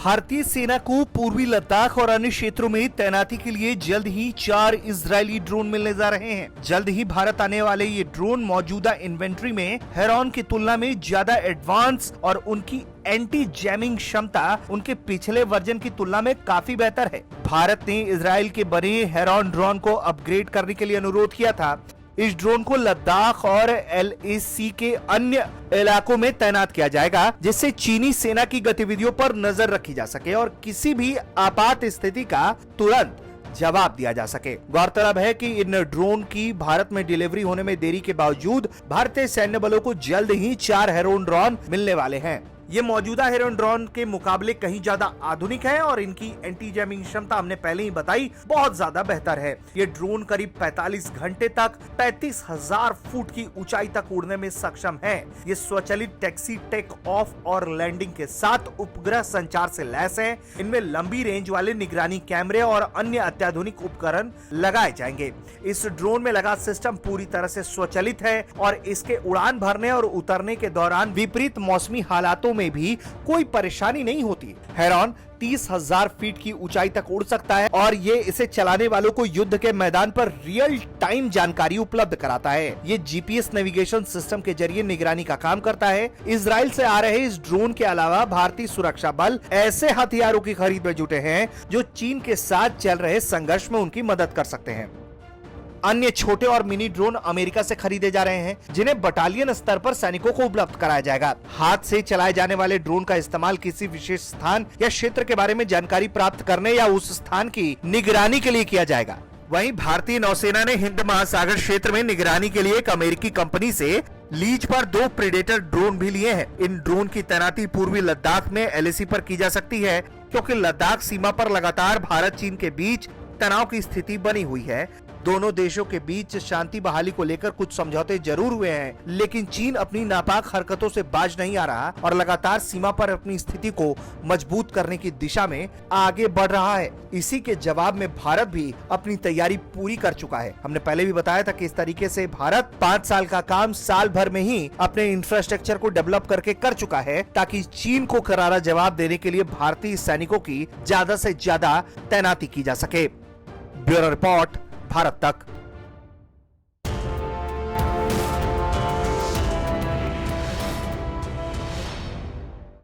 भारतीय सेना को पूर्वी लद्दाख और अन्य क्षेत्रों में तैनाती के लिए जल्द ही 4 इजरायली ड्रोन मिलने जा रहे हैं। जल्द ही भारत आने वाले ये ड्रोन मौजूदा इन्वेंट्री में हेरॉन की तुलना में ज्यादा एडवांस और उनकी एंटी जैमिंग क्षमता उनके पिछले वर्जन की तुलना में काफी बेहतर है। भारत ने इजराइल के बने हेरॉन ड्रोन को अपग्रेड करने के लिए अनुरोध किया था। इस ड्रोन को लद्दाख और LAC के अन्य इलाकों में तैनात किया जाएगा, जिससे चीनी सेना की गतिविधियों पर नजर रखी जा सके और किसी भी आपात स्थिति का तुरंत जवाब दिया जा सके। गौरतलब है कि इन ड्रोन की भारत में डिलीवरी होने में देरी के बावजूद भारतीय सैन्य बलों को जल्द ही 4 हेरॉन ड्रोन मिलने वाले हैं। ये मौजूदा हेरॉन ड्रोन के मुकाबले कहीं ज्यादा आधुनिक है और इनकी एंटी जैमिंग क्षमता हमने पहले ही बताई बहुत ज्यादा बेहतर है। ये ड्रोन करीब 45 घंटे तक 35,000 फुट की ऊंचाई तक उड़ने में सक्षम है। ये स्वचालित टैक्सी, टेक ऑफ और लैंडिंग के साथ उपग्रह संचार से लैस है। इनमें लंबी रेंज वाले निगरानी कैमरे और अन्य अत्याधुनिक उपकरण लगाए जाएंगे। इस ड्रोन में लगा सिस्टम पूरी तरह से स्वचालित है और इसके उड़ान भरने और उतरने के दौरान विपरीत मौसमी हालातों में भी कोई परेशानी नहीं होती। हेरॉन 30,000 फीट की ऊंचाई तक उड़ सकता है और ये इसे चलाने वालों को युद्ध के मैदान पर रियल टाइम जानकारी उपलब्ध कराता है। ये GPS नेविगेशन सिस्टम के जरिए निगरानी का काम करता है। इजराइल से आ रहे इस ड्रोन के अलावा भारतीय सुरक्षा बल ऐसे हथियारों की खरीद में जुटे हैं जो चीन के साथ चल रहे संघर्ष में उनकी मदद कर सकते हैं। अन्य छोटे और मिनी ड्रोन अमेरिका से खरीदे जा रहे हैं, जिन्हें बटालियन स्तर पर सैनिकों को उपलब्ध कराया जाएगा। हाथ से चलाए जाने वाले ड्रोन का इस्तेमाल किसी विशेष स्थान या क्षेत्र के बारे में जानकारी प्राप्त करने या उस स्थान की निगरानी के लिए किया जाएगा। वहीं भारतीय नौसेना ने हिंद महासागर क्षेत्र में निगरानी के लिए एक अमेरिकी कंपनी से लीज पर 2 प्रेडेटर ड्रोन भी लिए हैं। इन ड्रोन की तैनाती पूर्वी लद्दाख में LAC पर की जा सकती है, क्योंकि लद्दाख सीमा पर लगातार भारत चीन के बीच तनाव की स्थिति बनी हुई है। दोनों देशों के बीच शांति बहाली को लेकर कुछ समझौते जरूर हुए हैं, लेकिन चीन अपनी नापाक हरकतों से बाज नहीं आ रहा और लगातार सीमा पर अपनी स्थिति को मजबूत करने की दिशा में आगे बढ़ रहा है। इसी के जवाब में भारत भी अपनी तैयारी पूरी कर चुका है। हमने पहले भी बताया था कि इस तरीके से भारत 5 साल का काम साल भर में ही अपने इंफ्रास्ट्रक्चर को डेवलप करके कर चुका है, ताकि चीन को करारा जवाब देने के लिए भारतीय सैनिकों की ज्यादा से ज्यादा तैनाती की जा सके। ब्यूरो रिपोर्ट, भारत तक।